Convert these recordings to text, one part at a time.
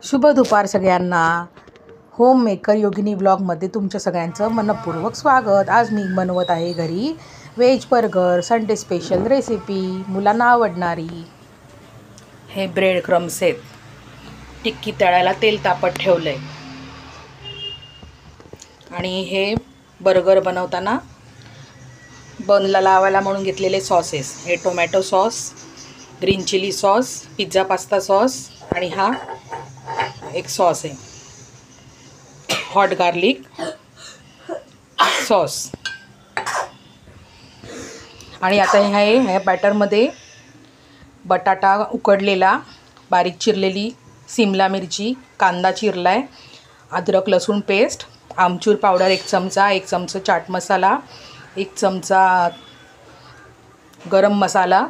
शुभ दुपार सगळ्यांना. होम मेकर योगिनी ब्लॉगमध्ये तुमच्या सगळ्यांचं मनपूर्वक स्वागत. आज मी बनवत आहे घरी veg burger, Sunday special recipe, मुलांना आवडणारी. हे ब्रेड क्रम्स आहेत. टिक्की तळायला तेल तापत ठेवलं आहे. आणि हे बर्गर बनवताना बनला लावायला म्हणून घेतलेले सॉसेस. हे tomato sauce, green chilli sauce, pizza pasta sauce आणि हा एक सॉस आहे हॉट गार्लिक सॉस. आणि आता ह्या बॅटरमध्ये बटाटा उकडलेला, बारीक चिरलेली सिमला मिरची, कांदा चिरलाय, अद्रक लसूण पेस्ट, आमचूर पावडर 1 चमचा, 1 चमचा चाट मसाला, 1 चमचा गरम मसाला.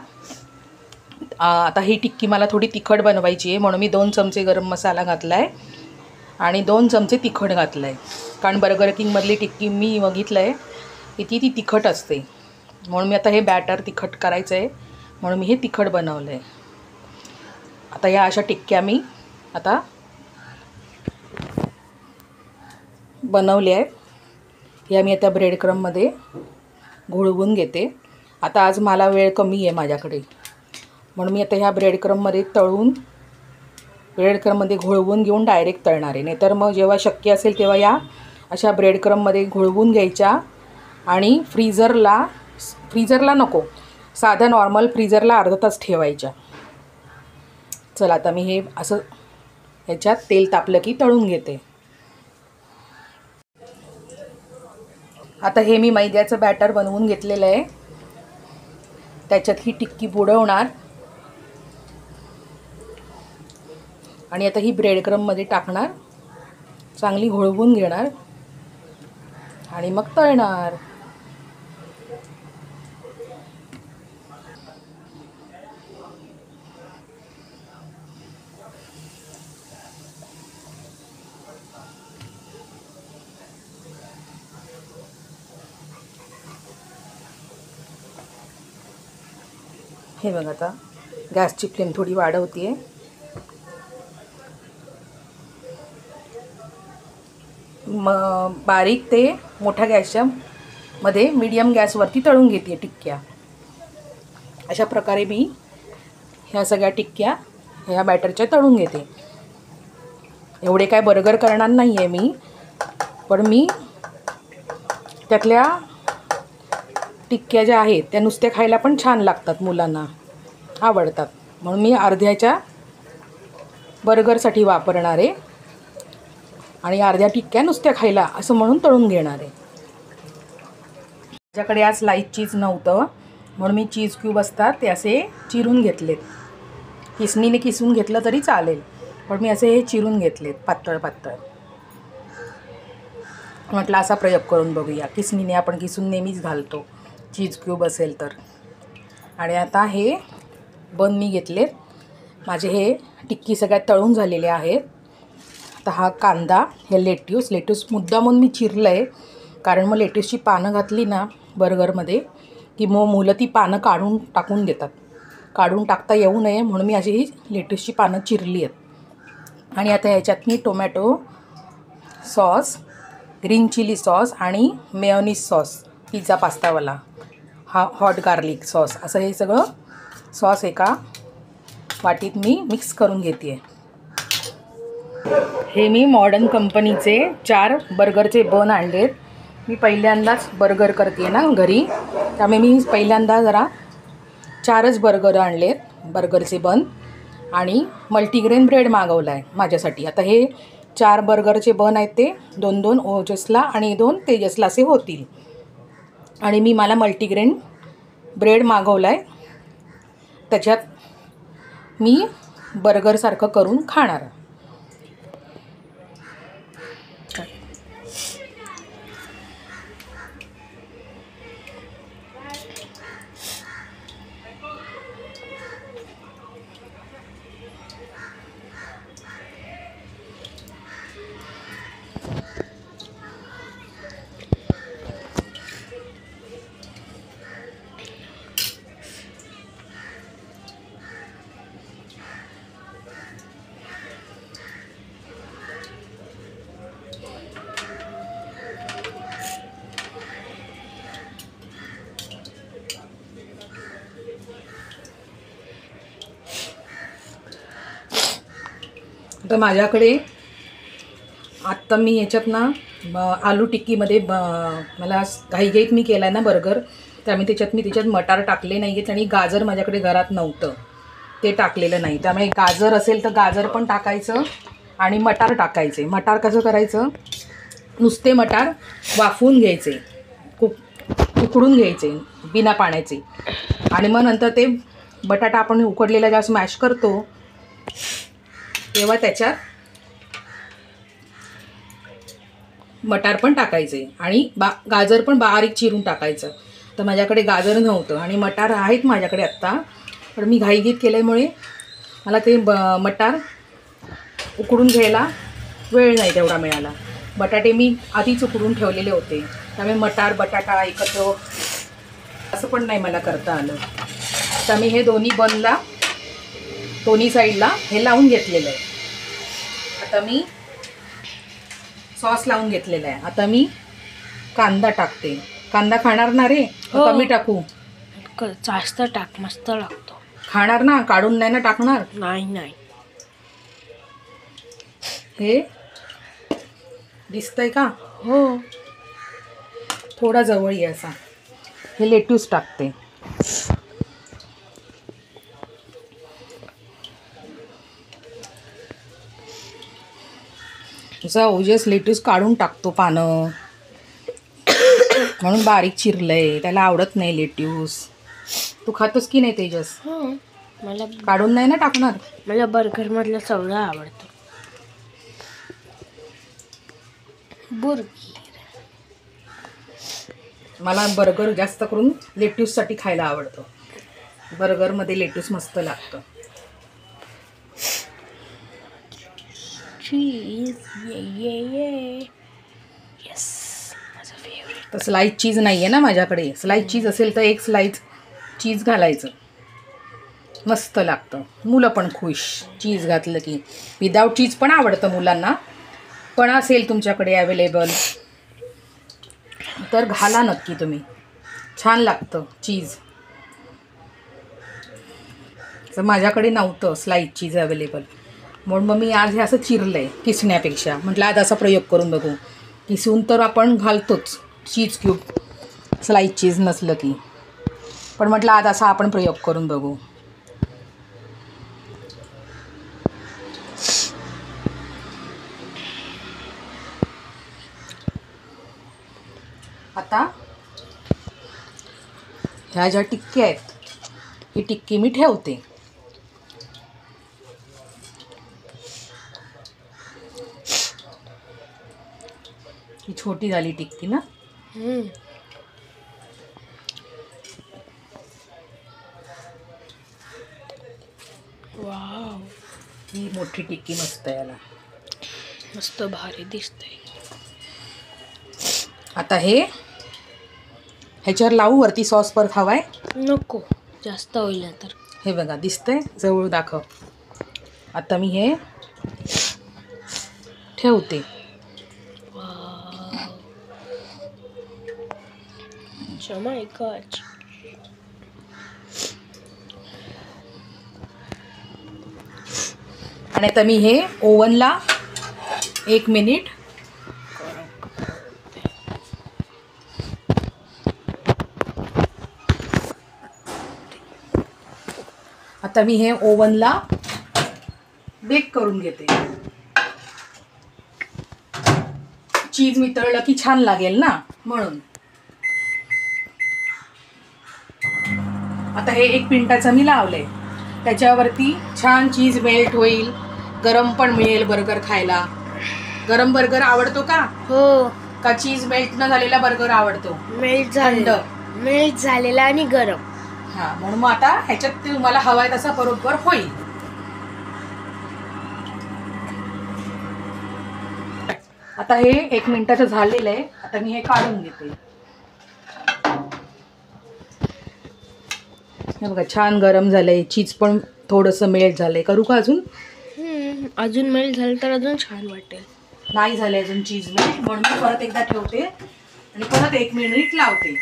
आता ही टिक्की मला थोडी तिखट बनवायची आहे म्हणून मी 2 चमचे गरम मसाला घातला आहे आणि 2 चमचे तिखट घातलं आहे. कारण बर्गर किंगमधली टिक्की मी बघितलं आहे की ती तिखट असते, म्हणून मी आता हे बॅटर तिखट करायचं आहे म्हणून मी हे तिखट बनवलं आहे. आता या अशा टिक्क्या मी आता बनवल्या आहेत. या मी आता ब्रेड क्रम्बमध्ये घोळवून घेते. आता आज मला वेळ कमी आहे माझ्याकडे, म्हणून मी आता ह्या ब्रेड क्रम्बमध्ये ब्रेड क्रम्बमध्ये घोळवून घेऊन डायरेक्ट तळणार आहे. नाहीतर मग जेव्हा शक्य असेल तेव्हा या अशा ब्रेड क्रम्बमध्ये घोळवून घ्यायच्या आणि फ्रीजरला नको, साधा नॉर्मल फ्रीजरला अर्धा तास ठेवायच्या. चला आता मी हे असं ह्याच्यात तेल तापलं की तळून घेते. आता हे मी मैद्याचं बॅटर बनवून घेतलेलं आहे. त्याच्यात ही टिक्की बुडवणार आणि आता ही ब्रेड क्रम्बमध्ये टाकणार, चांगली घोळवून घेणार आणि मग तळणार. हे बघा, आता गॅसची फ्लेम थोडी वाढवते आहे. बारीक ते मोठ्या गॅसच्या मध्ये मीडियम गॅसवरती तळून घेते टिक्क्या. अशा प्रकारे मी ह्या सगळ्या टिक्क्या ह्या बॅटरच्या तळून घेते. एवढे काय बर्गर करणार नाही आहे मी, पण मी त्यातल्या टिक्क्या ज्या आहेत त्या नुसत्या खायला पण छान लागतात, मुलांना आवडतात, म्हणून मी अर्ध्याच्या बर्गरसाठी वापरणार आहे आणि अर्ध्या टिक्क्या नुसत्या खायला असं म्हणून तळून घेणार आहे. माझ्याकडे आज स्लाईस चीज नव्हतं म्हणून मी चीज क्यूब असतात ते असे चिरून घेतलेत. किसणीने किसून घेतलं तरी चालेल, पण मी असे हे चिरून घेतलेत पातळ पातळ. म्हटलं असा प्रयोग करून बघूया. किसणीने आपण किसून नेहमीच घालतो चीज क्यूब असेल तर. आणि आता हे बन मी घेतलेत. माझे हे टिक्की सगळ्यात तळून झालेले आहेत. आता हा कांदा, हे लेट्यूस मुद्दामून मी चिरलं आहे, कारण मग लेट्यूसची पानं घातली ना बर्गरमध्ये की मग मुलं ती पानं टाकून देतात. काढून टाकता येऊ नये म्हणून मी अशी ही लेट्यूसची पानं चिरली आहेत. आणि आता ह्याच्यात मी tomato sauce, green chilli sauce आणि मेयोनीज सॉस, पिझ्झा पास्तावाला, हा हॉट गार्लिक सॉस, असं हे सगळं सॉस एका वाटीत मी मिक्स करून घेते आहे. हे मी मॉडर्न कंपनीचे 4 बर्गरचे बन आणलेत. मी पहिल्यांदाच बर्गर करते ना घरी, त्यामुळे मी पहिल्यांदा जरा 4च बर्गर आणलेत बर्गरचे बन आणि मल्टीग्रेन ब्रेड मागवला आहे माझ्यासाठी. आता हे 4 बर्गरचे बन आहेत ते 2-2 ओजसला आणि 2 तेजसला असे होतील. आणि मला मल्टीग्रेन ब्रेड मागवला आहे, त्याच्यात मी बर्गरसारखं करून खाणार. आता माझ्याकडे आत्ता मी ह्याच्यात ना आलू टिक्कीमध्ये मला घाईघाईत मी केला आहे ना बर्गर, त्यामुळे त्याच्यात मटार टाकले नाही आहेत आणि गाजर माझ्याकडे घरात नव्हतं, ते टाकलेलं नाही. त्यामुळे गाजर असेल तर गाजर पण टाकायचं आणि मटार टाकायचे. मटार कसं करायचं, नुसते मटार वाफवून घ्यायचे, उकडून घ्यायचे बिना पाण्याचे, आणि मग नंतर ते बटाटा आपण उकडलेला जेव्हा स्मॅश करतो तेव्हा त्याच्यात मटार पण टाकायचे आणि गाजर पण बारीक चिरून टाकायचं. तर माझ्याकडे गाजर नव्हतं आणि मटार आहेत माझ्याकडे आत्ता, पण मी घाईघाईत केल्यामुळे मला ते मटार उकडून घ्यायला वेळ नाही तेवढा मिळाला. बटाटे मी आधीच उकडून ठेवलेले होते, त्यामुळे मटार बटाटा एकत्र असं पण नाही मला करता आलं. तर मी हे दोन्ही साईडला हे लावून घेतलेलं आहे. आता मी सॉस लावून घेतलेला आहे. आता मी कांदा टाकते. कांदा खाणार ना रे? कमी टाकू? जास्त टाक, मस्त लागतो. खाणार ना? काढून नाही ना टाकणार? नाही. हे दिसतंय का? हो. थोडा जवळ ये असा. हे लेट्यूस टाकते. असा ओजस लेट्यूस काढून टाकतो पानं, म्हणून बारीक चिरलंय. त्याला आवडत नाही लेट्यूस. तू खातोस की नाही तेजस? मला काढून नाही ना टाकणार? मला बर्गर मधलं सगळं आवडतं. मला बर्गर जास्त करून लेट्यूससाठी खायला आवडतं. बर्गरमध्ये लेट्यूस मस्त लागतं. चीज येस, माझं फेवरेट. तर स्लाइस चीज नाही आहे ना माझ्याकडे. स्लाइस चीज असेल तर एक स्लाइस चीज घालायचं, मस्त लागतं. मुलं पण खुश चीज घातलं की. विदाऊट चीज पण आवडतं मुलांना, पण असेल तुमच्याकडे अवेलेबल तर घाला नक्की तुम्ही. छान लागतं चीज. तर माझ्याकडे नव्हतं स्लाइस चीज अवेलेबल, म्हणून मग मी आज हे असं चिरलं आहे किसण्यापेक्षा. म्हटलं आज असा प्रयोग करून बघू. किसून तर आपण घालतोच चीज क्यूब स्लाइस चीज नसलं की, पण म्हटलं आज असा आपण प्रयोग करून बघू. आता ह्या ज्या टिक्की आहेत ही टिक्की मी ठेवते. ही छोटी झाली टिक्की ना. वाव, ही मोठी टिक्की मस्त आहे. याला मस्त भारी दिसतंय. आता ह्याच्यावर लावू वरती सॉस परत हवाय? नको, जास्त होईल तर. हे बघा दिसतंय, जवळ दाखव. आता मी हे ठेवते. आणि आता मी हे ओव्हनला 1 मिनिट बेक करून घेते. चीज मितळलं की छान लागेल ना, म्हणून. आता हे 1 मिनिटाचं मी लावलंय. त्याच्यावरती छान चीज मेल्ट होईल, गरम पण मिळेल बर्गर खायला. गरम बर्गर आवडतो का? हो. का चीज मेल्ट न झालेला बर्गर आवडतो? मेल्ट झालेला आणि गरम. हा, म्हणून मग आता ह्याच्यात तुम्हाला हवाय तसा बरोबर होईल. आता हे 1 मिनिटाचं झालेलं आहे. आता मी हे काढून घेते. हे बघा छान गरम झालंय. चीज पण थोडंसं मेल्ट झालंय. करू का अजून? अजून मेल्ट झालं तर अजून छान वाटेल. नाही झालंय अजून चीज मेल्ट, म्हणून मी परत एकदा ठेवते आणि परत 1 मिनिट लावते.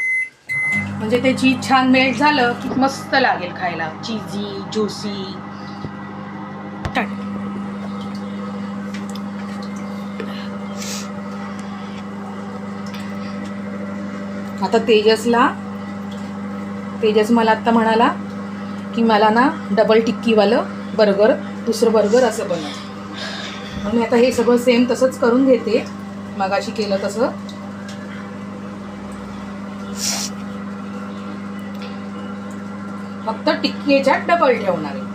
म्हणजे ते चीज छान मेल्ट झालं की मस्त लागेल खायला. चीजी ज्युसी. आता तेजस मला आत्ता म्हणाला की मला ना डबल टिक्कीवालं बर्गर, दुसरं बर्गर असं बनव. मग मी आता हे सगळं सेम तसंच करून घेते, मगाशी केलं तसं. फक्त टिक्की याच्यात डबल ठेवणार आहे.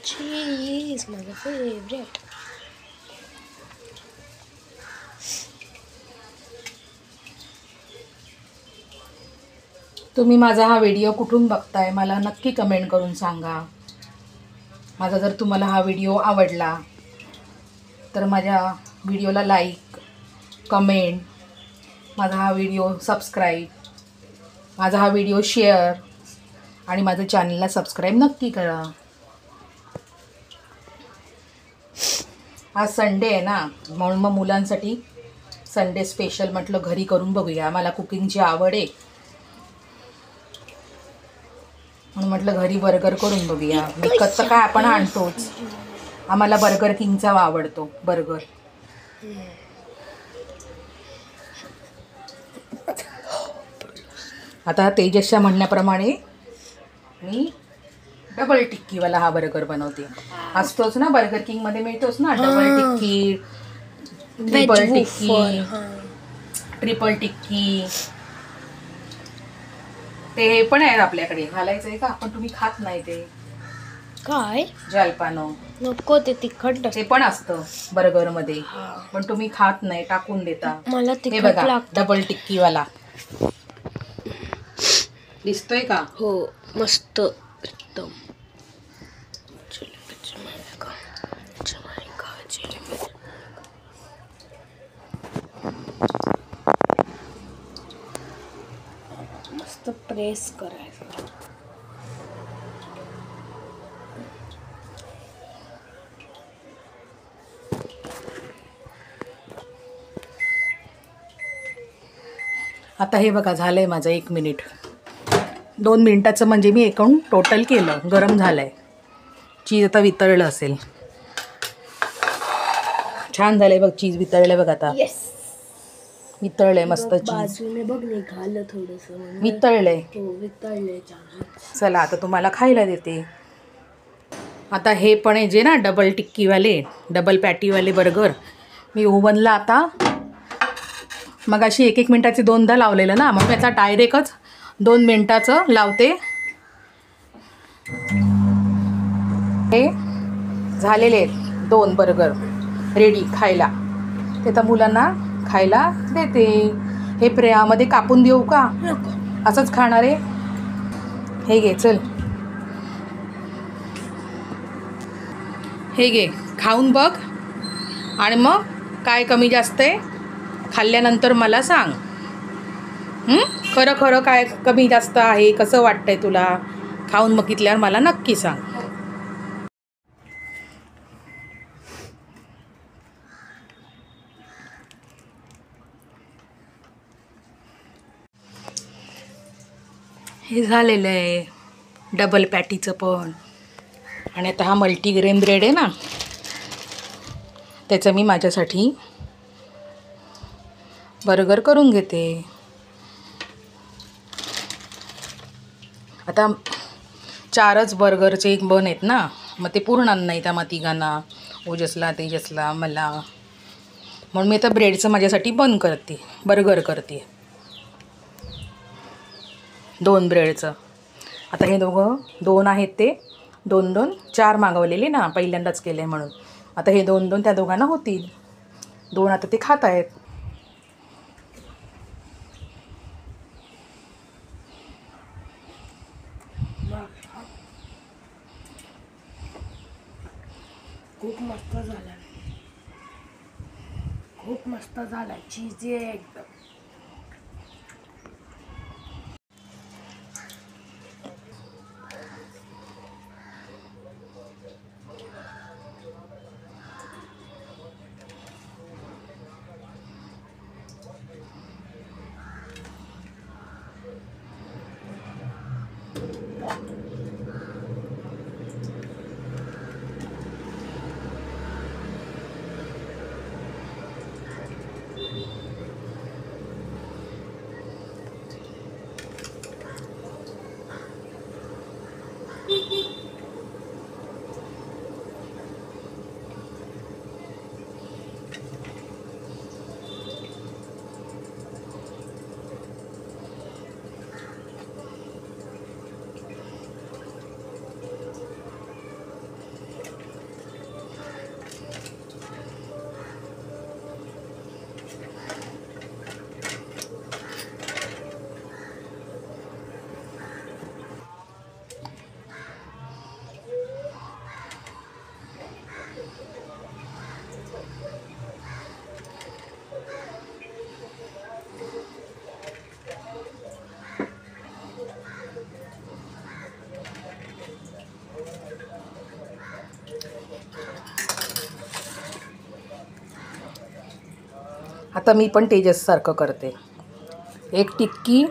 चीज माझं फेवरेट. तुम्ही माझा हा व्हिडिओ कुठून बघताय मला नक्की कमेंट करून सांगा. माझा जर तुम्हाला हा व्हिडिओ आवडला तर माझ्या व्हिडिओला लाईक, कमेंट, माझा हा व्हिडिओ सबस्क्राईब, माझा हा व्हिडिओ शेअर आणि माझं चॅनलला सबस्क्राईब नक्की करा. आज संडे आहे ना, म्हणून मग मुलांसाठी संडे स्पेशल म्हटलं घरी करून बघूया. मला कुकिंगची आवड आहे म्हणून म्हटलं घरी बर्गर करून बघूया. विकत तर काय आपण आणतोच, आम्हाला बर्गर किंगचा आवडतो बर्गर. आता तेजसच्या म्हणण्याप्रमाणे मी डबल टिक्कीवाला हा बर्गर बनवते. असतोच ना बर्गर किंगमध्ये मिळतोच ना डबल टिक्की, ट्रिपल टिक्की. ते हे पण आहे आपल्याकडे, घालायचं आहे का? पण तुम्ही खात नाही ते काय जलपानो. नको, ते तिखट ते पण असतं बर्गर मध्ये, पण तुम्ही खात नाही, टाकून देता. मला हे तिखट बघा लागतं. डबल टिक्कीवाला दिसतोय का? हो, मस्त एकदम. मस्त प्रेस करायचं. आता हे बघा झालंय माझं 1 मिनिट. 2 मिनिटाचं म्हणजे मी एकूण टोटल केलं. गरम झालंय. चीज आता वितळलं असेल. छान झालंय बघ, चीज वितळलंय बघ. आता वितळलंय मस्त चीज. बाजूने बघ निघालं थोडंसं. वितळलंय. हो, वितळलंय छान. चला आता तुम्हाला खायला देते. आता हे पण आहे जे ना डबल टिक्कीवाले, डबल पॅटीवाले बर्गर, मी ओव्हनला आता मगाशी 1-1 मिनिटाचे 2दा लावलेलं ना, मग मी आता डायरेक्टच 2 मिनिटाचं लावते. हे झालेले 2 बर्गर रेडी खायला. ते तर मुलांना खायला देते. हे प्रेयामध्ये कापून देऊ का? असंच खाणार आहे. हे घे चल, हे घे खाऊन बघ आणि मग काय कमी जास्त आहे खाल्ल्यानंतर मला सांग. खरं खरं काय कमी जास्त आहे, कसं वाटतंय तुला, खाऊन बघितल्यावर मला नक्की सांग. हे झालेलं आहे डबल पॅटीचं पण. आणि आता हा मल्टीग्रेन ब्रेड आहे ना, त्याचं मी माझ्यासाठी बर्गर करून घेते. आता 4च बर्गरचे एक बन आहेत ना, मग ते पुरणार नाही त्या तिघांना, ओजसला, तेजसला, मला. म्हणून मी आता ब्रेडचं माझ्यासाठी बर्गर करते 2 ब्रेडचं. आता हे 2 आहेत ते 2-2, 4 मागवलेले ना, पहिल्यांदाच केले म्हणून. आता हे 2-2 त्या दोघांना होतील. 2 आता ते खात आहेत. खूप मस्त झाला, खूप मस्त झाला. चीजी आहे एकदम. फक्त मी पण तेजससारखं करते. एक टिक्की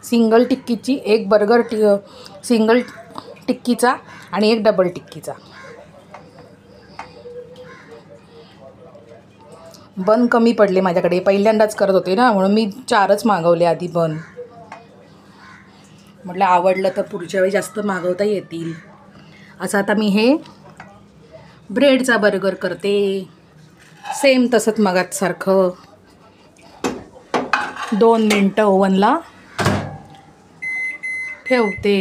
सिंगल टिक्कीची, एक बर्गर सिंगल टिक्कीचा आणि एक डबल टिक्कीचा. बन कमी पडले माझ्याकडे, पहिल्यांदाच करत होते ना, म्हणून मी 4च मागवले आधी बन. म्हटलं आवडलं तर पुढच्या वेळी जास्त मागवता येतील. असं आता मी हे ब्रेडचा बर्गर करते, सेम तसंच मगाचसारखं. 2 मिनटं ओव्हनला ठेवते.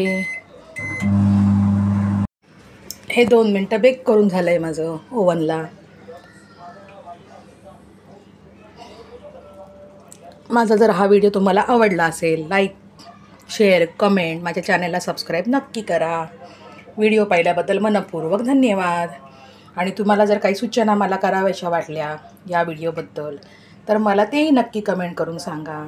हे 2 मिनटं बेक करून झालं आहे माझं ओव्हनला. माझा जर हा व्हिडिओ तुम्हाला आवडला असेल, लाईक, शेअर, कमेंट, माझ्या चॅनलला सबस्क्राईब नक्की करा. व्हिडिओ पाहिल्याबद्दल मनपूर्वक धन्यवाद. आणि तुम्हाला जर काही सूचना मला कराव्याशा वाटल्या या व्हिडिओबद्दल तर मला तेही नक्की कमेंट करून सांगा.